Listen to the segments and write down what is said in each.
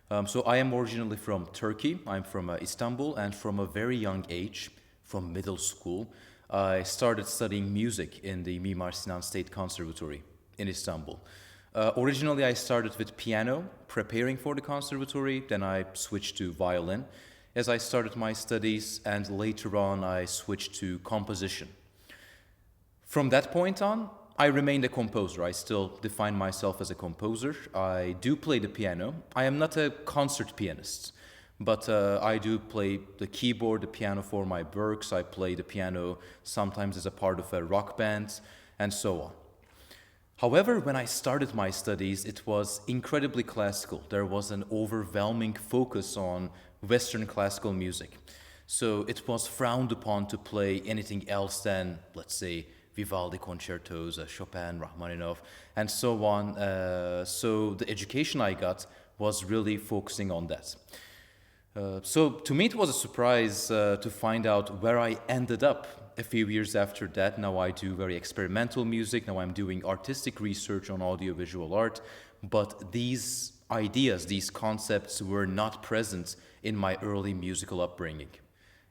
So I am originally from Turkey. I'm from Istanbul, and from a very young age, from middle school, I started studying music in the Mimar Sinan State Conservatory in Istanbul. Originally, I started with piano, preparing for the conservatory. Then I switched to violin as I started my studies, and later on, I switched to composition. From that point on, I remained a composer. I still define myself as a composer. I do play the piano. I am not a concert pianist, but I do play the keyboard, the piano for my works. I play the piano sometimes as a part of a rock band, and so on. However, when I started my studies, it was incredibly classical. There was an overwhelming focus on Western classical music. So it was frowned upon to play anything else than, let's say, Vivaldi concertos, Chopin, Rachmaninoff, and so on. So the education I got was really focusing on that. So to me, it was a surprise to find out where I ended up a few years after that. Now I do very experimental music. Now I'm doing artistic research on audiovisual art. But these ideas, these concepts were not present in my early musical upbringing.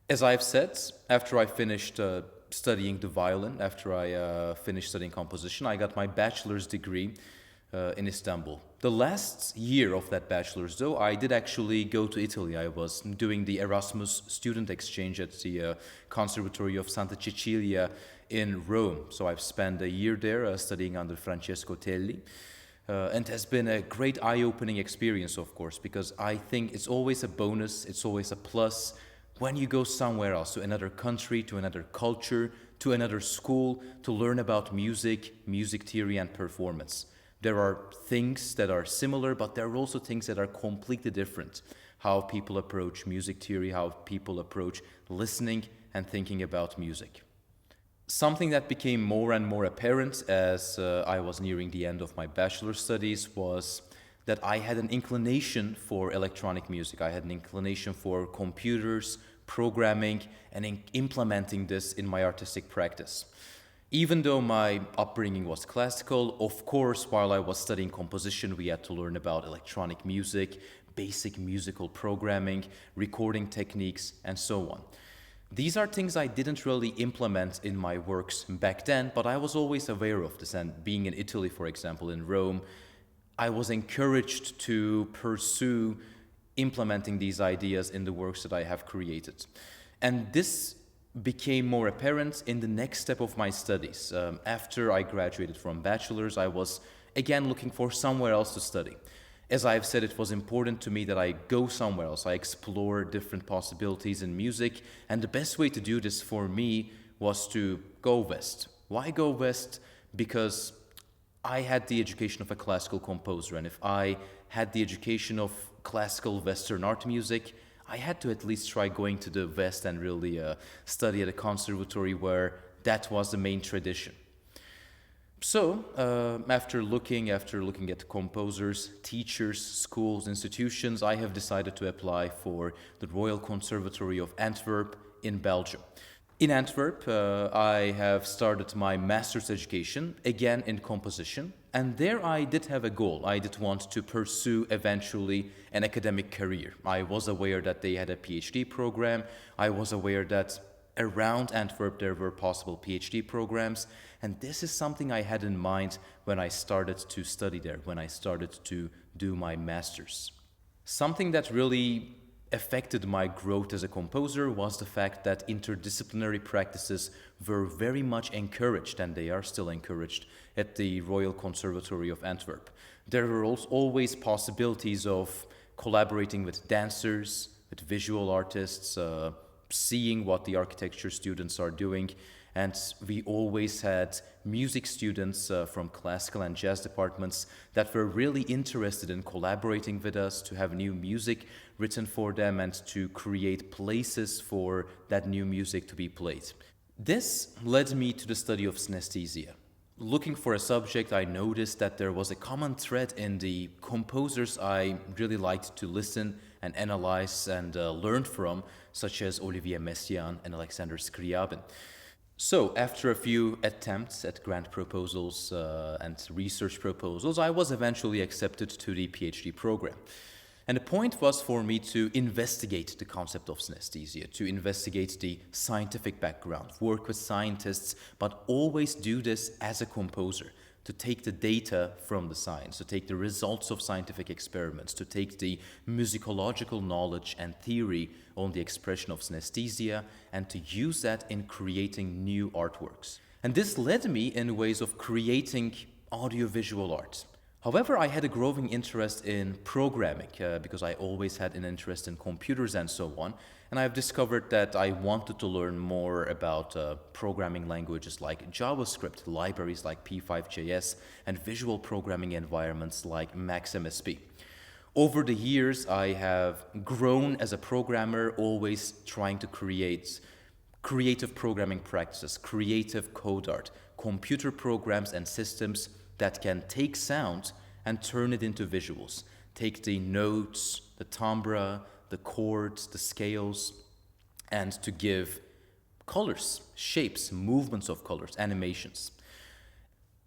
As I've said, after I finished studying the violin, after I finished studying composition, I got my bachelor's degree in Istanbul. The last year of that bachelor's, though, I did actually go to Italy. I was doing the Erasmus student exchange at the Conservatory of Santa Cecilia in Rome. So I've spent a year there studying under Francesco Telli. And it has been a great eye-opening experience, of course, because I think it's always a bonus, it's always a plus when you go somewhere else, to another country, to another culture, to another school, to learn about music, music theory, and performance. There are things that are similar, but there are also things that are completely different. How people approach music theory, how people approach listening and thinking about music. Something that became more and more apparent as I was nearing the end of my bachelor's studies was that I had an inclination for electronic music. I had an inclination for computers, programming, and implementing this in my artistic practice. Even though my upbringing was classical, of course, while I was studying composition, we had to learn about electronic music, basic musical programming, recording techniques, and so on. These are things I didn't really implement in my works back then, but I was always aware of this. And being in Italy, for example, in Rome, I was encouraged to pursue implementing these ideas in the works that I have created. And this became more apparent in the next step of my studies. After I graduated from bachelor's, I was again looking for somewhere else to study. As I've said, it was important to me that I go somewhere else. I explore different possibilities in music, and the best way to do this for me was to go west. Why go west? Because I had the education of a classical composer, and if I had the education of classical Western art music, I had to at least try going to the West and really study at a conservatory where that was the main tradition. So, after looking at composers, teachers, schools, institutions, I have decided to apply for the Royal Conservatory of Antwerp in Belgium. In Antwerp, I have started my master's education, again in composition, and there I did have a goal. I did want to pursue eventually an academic career. I was aware that they had a PhD program. I was aware that around Antwerp there were possible PhD programs, and this is something I had in mind when I started to study there, when I started to do my master's. Something that really affected my growth as a composer was the fact that interdisciplinary practices were very much encouraged, and they are still encouraged, at the Royal Conservatory of Antwerp. There were always possibilities of collaborating with dancers, with visual artists, seeing what the architecture students are doing, and we always had music students from classical and jazz departments that were really interested in collaborating with us to have new music written for them and to create places for that new music to be played. This led me to the study of synesthesia. Looking for a subject, I noticed that there was a common thread in the composers I really liked to listen and analyze and learn from, such as Olivier Messiaen and Alexander Scriabin. So, after a few attempts at grant proposals and research proposals, I was eventually accepted to the PhD program. And the point was for me to investigate the concept of synesthesia, to investigate the scientific background, work with scientists, but always do this as a composer, to take the data from the science, to take the results of scientific experiments, to take the musicological knowledge and theory on the expression of synesthesia, and to use that in creating new artworks. And this led me in ways of creating audiovisual art. However, I had a growing interest in programming because I always had an interest in computers and so on. And I've discovered that I wanted to learn more about programming languages like JavaScript, libraries like P5.js, and visual programming environments like MaxMSP. Over the years, I have grown as a programmer, always trying to create creative programming practices, creative code art, computer programs and systems that can take sound and turn it into visuals. Take the notes, the timbre, the chords, the scales, and to give colors, shapes, movements of colors, animations.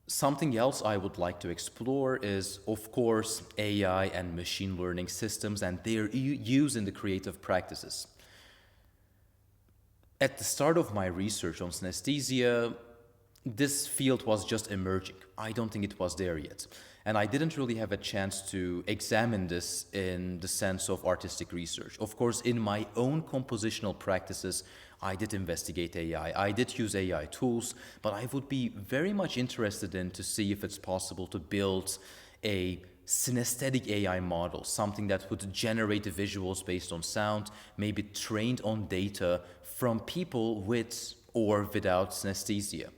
Something else I would like to explore is, of course, AI and machine learning systems and their use in the creative practices. At the start of my research on synesthesia, this field was just emerging. I don't think it was there yet. And I didn't really have a chance to examine this in the sense of artistic research. Of course, in my own compositional practices, I did investigate AI. I did use AI tools, but I would be very much interested in to see if it's possible to build a synesthetic AI model, something that would generate the visuals based on sound, maybe trained on data from people with or without synesthesia.